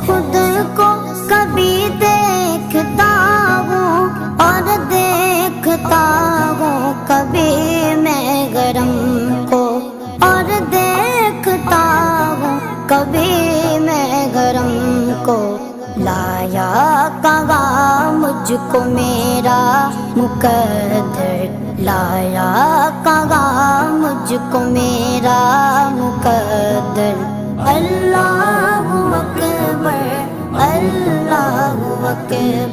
خود کو کبھی دیکھتا ہوں اور دیکھتا ہوں کبھی میں گرم کو اور دیکھتا ہوں کبھی میں گرم کو لایا کہاں مجھ کو میرا مقدر لایا کہاں مجھ کو میرا مقدر اللہ اکبر اللہ اکبر